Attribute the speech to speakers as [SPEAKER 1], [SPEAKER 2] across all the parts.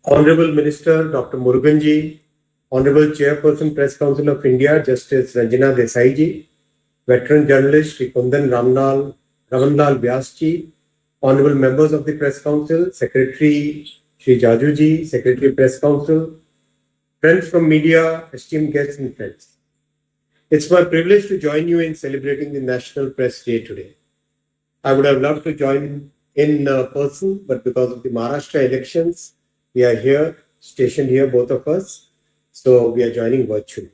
[SPEAKER 1] Honorable Minister Dr. Muruganji, Honorable Chairperson Press Council of India, Justice Ranjana Desai, veteran journalist Shri Kundan Ramanlal Vyasji, Honorable members of the Press Council, Secretary Shri Jajuji, Secretary Press Council, friends from media, esteemed guests and friends. It's my privilege to join you in celebrating the National Press Day today. I would have loved to join in person, but because of the Maharashtra elections, we are here, stationed here, both of us. So we are joining virtually.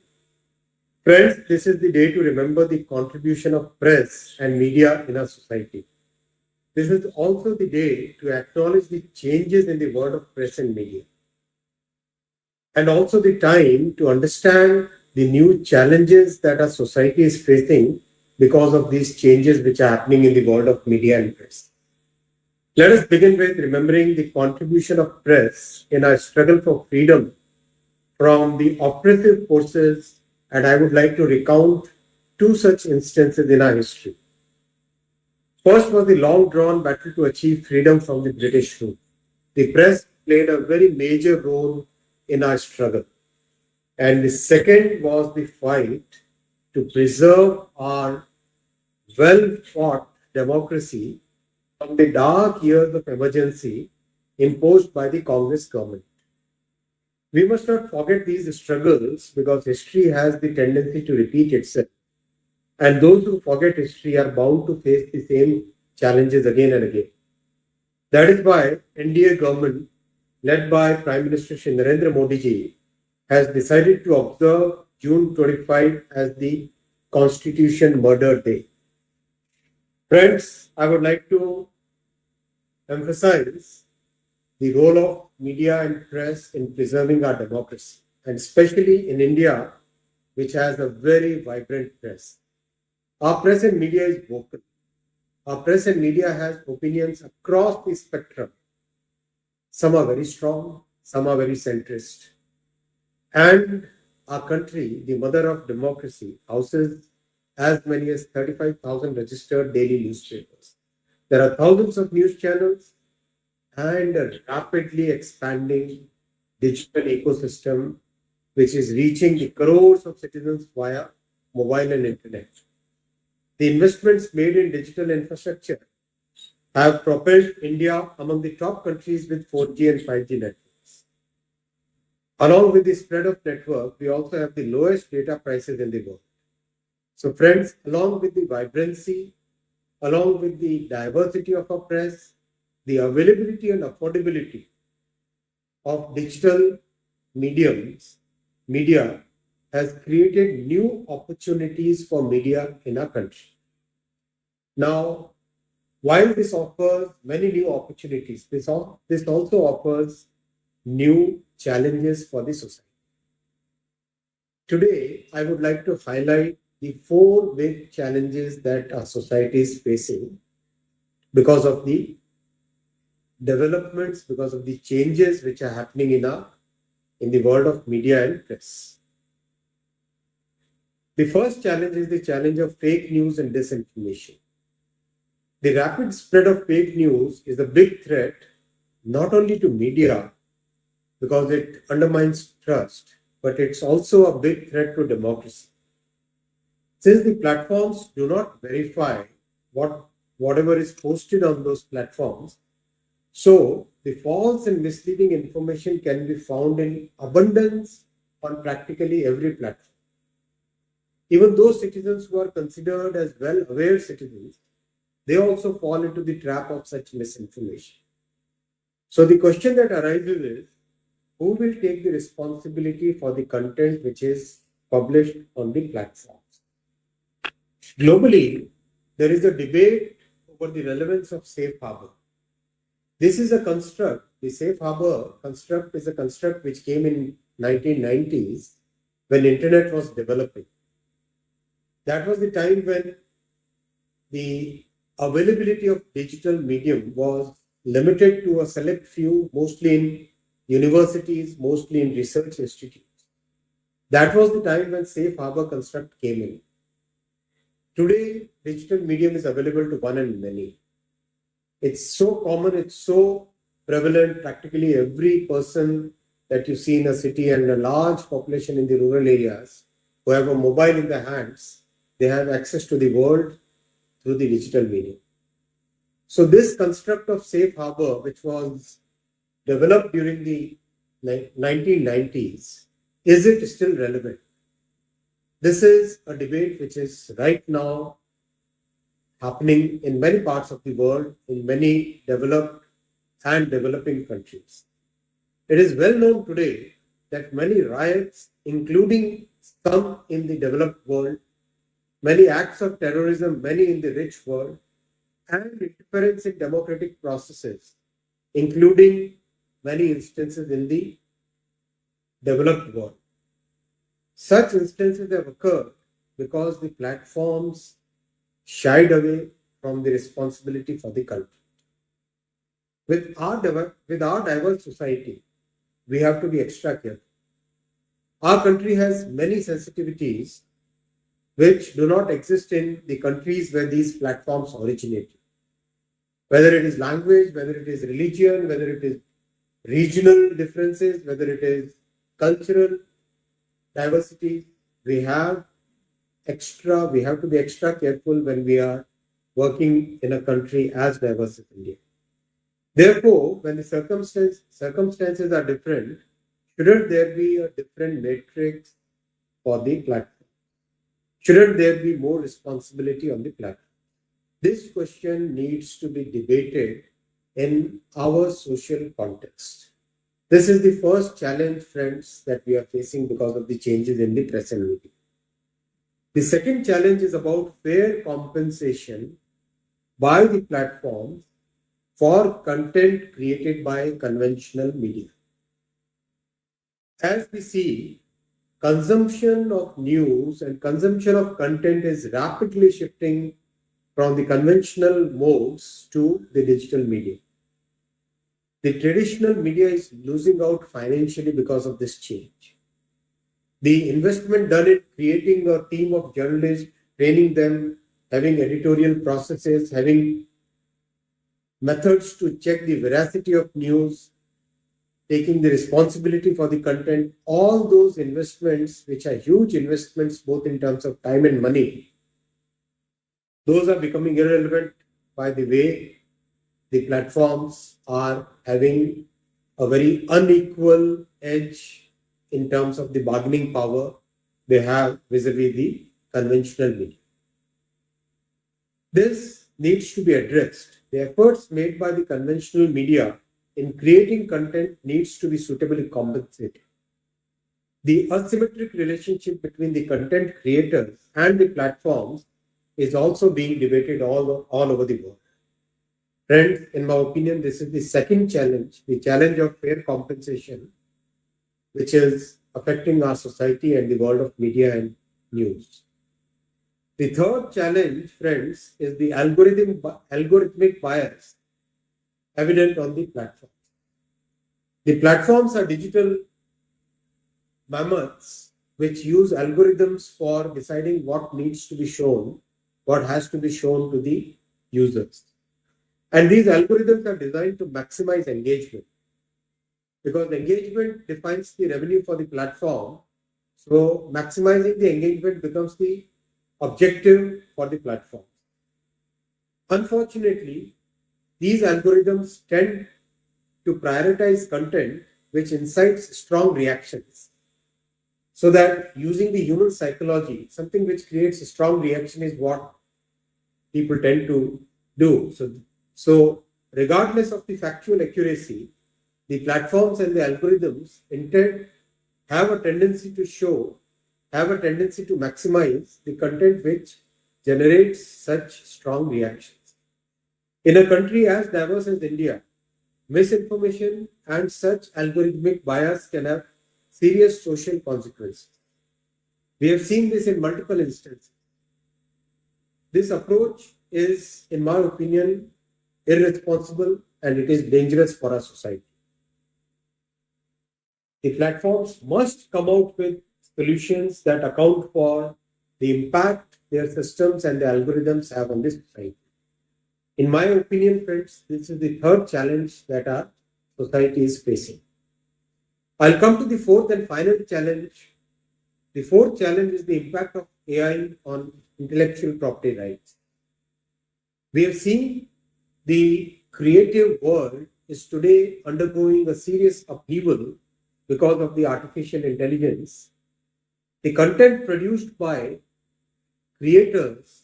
[SPEAKER 1] Friends, this is the day to remember the contribution of press and media in our society. This is also the day to acknowledge the changes in the world of press and media. And also the time to understand the new challenges that our society is facing because of these changes which are happening in the world of media and press. Let us begin with remembering the contribution of press in our struggle for freedom from the oppressive forces, and I would like to recount two such instances in our history. First was the long-drawn battle to achieve freedom from the British rule. The press played a very major role in our struggle. And the second was the fight to preserve our well-fought democracy from the dark years of emergency imposed by the Congress government. We must not forget these struggles because history has the tendency to repeat itself. And those who forget history are bound to face the same challenges again and again. That is why NDA government, led by Prime Minister Shri Narendra Modi ji, has decided to observe June 25 as the Constitution Murder Day. Friends, I would like to emphasize the role of media and press in preserving our democracy, and especially in India, which has a very vibrant press. Our press and media is vocal. Our press and media has opinions across the spectrum. Some are very strong, some are very centrist. And our country, the mother of democracy, houses as many as 35,000 registered daily newspapers. There are thousands of news channels and a rapidly expanding digital ecosystem which is reaching the crores of citizens via mobile and internet. The investments made in digital infrastructure have propelled India among the top countries with 4G and 5G networks. Along with the spread of network, we also have the lowest data prices in the world. So friends, along with the vibrancy, along with the diversity of our press, the availability and affordability of digital media has created new opportunities for media in our country. Now, while this offers many new opportunities, this also offers new challenges for the society. Today, I would like to highlight the four big challenges that our society is facing because of the developments, because of the changes which are happening in the world of media and press. The first challenge is the challenge of fake news and disinformation. The rapid spread of fake news is a big threat not only to media because it undermines trust, but it's also a big threat to democracy. Since the platforms do not verify whatever is posted on those platforms, so the false and misleading information can be found in abundance on practically every platform. Even those citizens who are considered as well-aware citizens, they also fall into the trap of such misinformation. So the question that arises is, who will take the responsibility for the content which is published on the platforms? Globally, there is a debate over the relevance of safe harbor. This is a construct, the safe harbor construct is a construct which came in 1990s when internet was developing. That was the time when the availability of digital medium was limited to a select few, mostly in universities, mostly in research institutes. That was the time when safe harbor construct came in. Today, digital medium is available to one and many. It's so common, it's so prevalent. Practically every person that you see in a city and a large population in the rural areas who have a mobile in their hands, they have access to the world through the digital medium. So this construct of safe harbor, which was developed during the 1990s, is it still relevant? This is a debate which is right now happening in many parts of the world, in many developed and developing countries. It is well known today that many riots, including some in the developed world, many acts of terrorism, many in the rich world, and interference in democratic processes, including many instances in the developed world. Such instances have occurred because the platforms shied away from the responsibility for the country. With our diverse society, we have to be extra careful. Our country has many sensitivities which do not exist in the countries where these platforms originated. Whether it is language, whether it is religion, whether it is regional differences, whether it is cultural diversity, we have to be extra careful when we are working in a country as diverse as India. Therefore, when the circumstances are different, shouldn't there be a different matrix for the platform? Shouldn't there be more responsibility on the platform? This question needs to be debated in our social context. This is the first challenge, friends, that we are facing because of the changes in the press and media. The second challenge is about fair compensation by the platforms for content created by conventional media. As we see, consumption of news and consumption of content is rapidly shifting from the conventional modes to the digital media. The traditional media is losing out financially because of this change. The investment done in creating a team of journalists, training them, having editorial processes, having methods to check the veracity of news, taking the responsibility for the content, all those investments, which are huge investments both in terms of time and money, those are becoming irrelevant by the way the platforms are having a very unequal edge in terms of the bargaining power they have vis-a-vis the conventional media. This needs to be addressed. The efforts made by the conventional media in creating content needs to be suitably compensated. The asymmetric relationship between the content creators and the platforms is also being debated all over the world. Friends, in my opinion, this is the second challenge, the challenge of fair compensation, which is affecting our society and the world of media and news. The third challenge, friends, is the algorithmic bias evident on the platforms. The platforms are digital mammoths which use algorithms for deciding what needs to be shown, what has to be shown to the users. And these algorithms are designed to maximize engagement, because engagement defines the revenue for the platform. So maximizing the engagement becomes the objective for the platform. Unfortunately, these algorithms tend to prioritize content which incites strong reactions. So that using the human psychology, something which creates a strong reaction is what people tend to do. So regardless of the factual accuracy, the platforms and the algorithms have a tendency to maximize the content which generates such strong reactions. In a country as diverse as India, misinformation and such algorithmic bias can have serious social consequences. We have seen this in multiple instances. This approach is, in my opinion, irresponsible and it is dangerous for our society. The platforms must come out with solutions that account for the impact their systems and the algorithms have on this society. In my opinion, friends, this is the third challenge that our society is facing. I'll come to the fourth and final challenge. The fourth challenge is the impact of AI on intellectual property rights. We have seen the creative world is today undergoing a serious upheaval because of the artificial intelligence. The content produced by creators,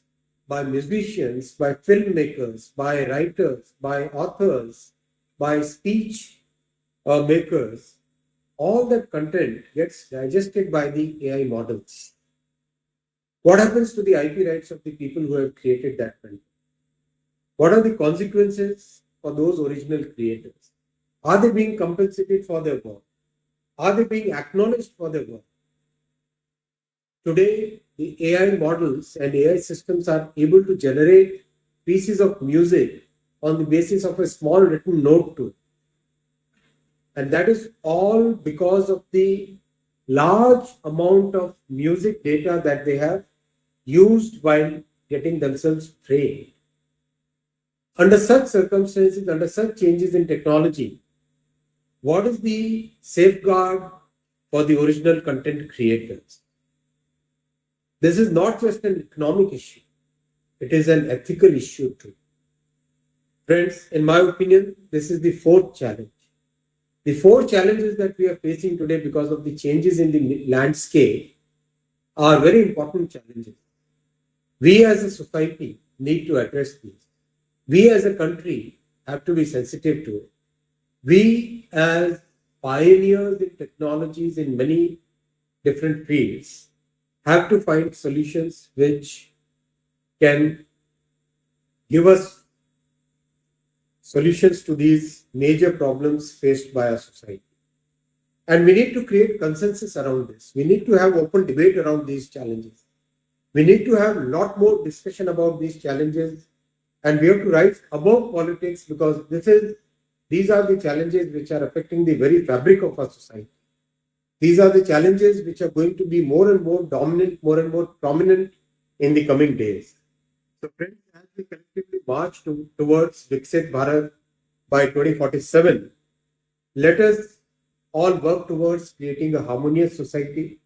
[SPEAKER 1] by musicians, by filmmakers, by writers, by authors, by speech makers, all that content gets digested by the AI models. What happens to the IP rights of the people who have created that content? What are the consequences for those original creators? Are they being compensated for their work? Are they being acknowledged for their work? Today, the AI models and AI systems are able to generate pieces of music on the basis of a small written note to it. And that is all because of the large amount of music data that they have used while getting themselves trained. Under such circumstances, under such changes in technology, what is the safeguard for the original content creators? This is not just an economic issue, it is an ethical issue too. Friends, in my opinion, this is the fourth challenge. The four challenges that we are facing today because of the changes in the landscape are very important challenges. We as a society need to address these. We as a country have to be sensitive to it. We as pioneers in technologies in many different fields have to find solutions which can give us solutions to these major problems faced by our society. And we need to create consensus around this. We need to have open debate around these challenges. We need to have a lot more discussion about these challenges, and we have to rise above politics because these are the challenges which are affecting the very fabric of our society. These are the challenges which are going to be more and more dominant, more and more prominent in the coming days. So friends, as we collectively march towards Viksit Bharat by 2047, let us all work towards creating a harmonious society.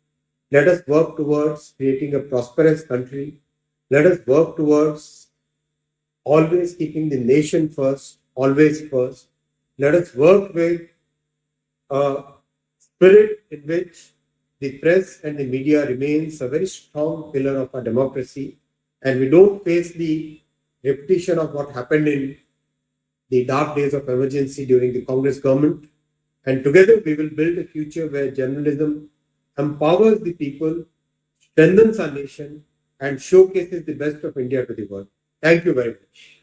[SPEAKER 1] Let us work towards creating a prosperous country. Let us work towards always keeping the nation first, always first. Let us work with a spirit in which the press and the media remains a very strong pillar of our democracy, and we don't face the repetition of what happened in the dark days of emergency during the Congress government. And together we will build a future where journalism empowers the people, strengthens our nation, and showcases the best of India to the world. Thank you very much.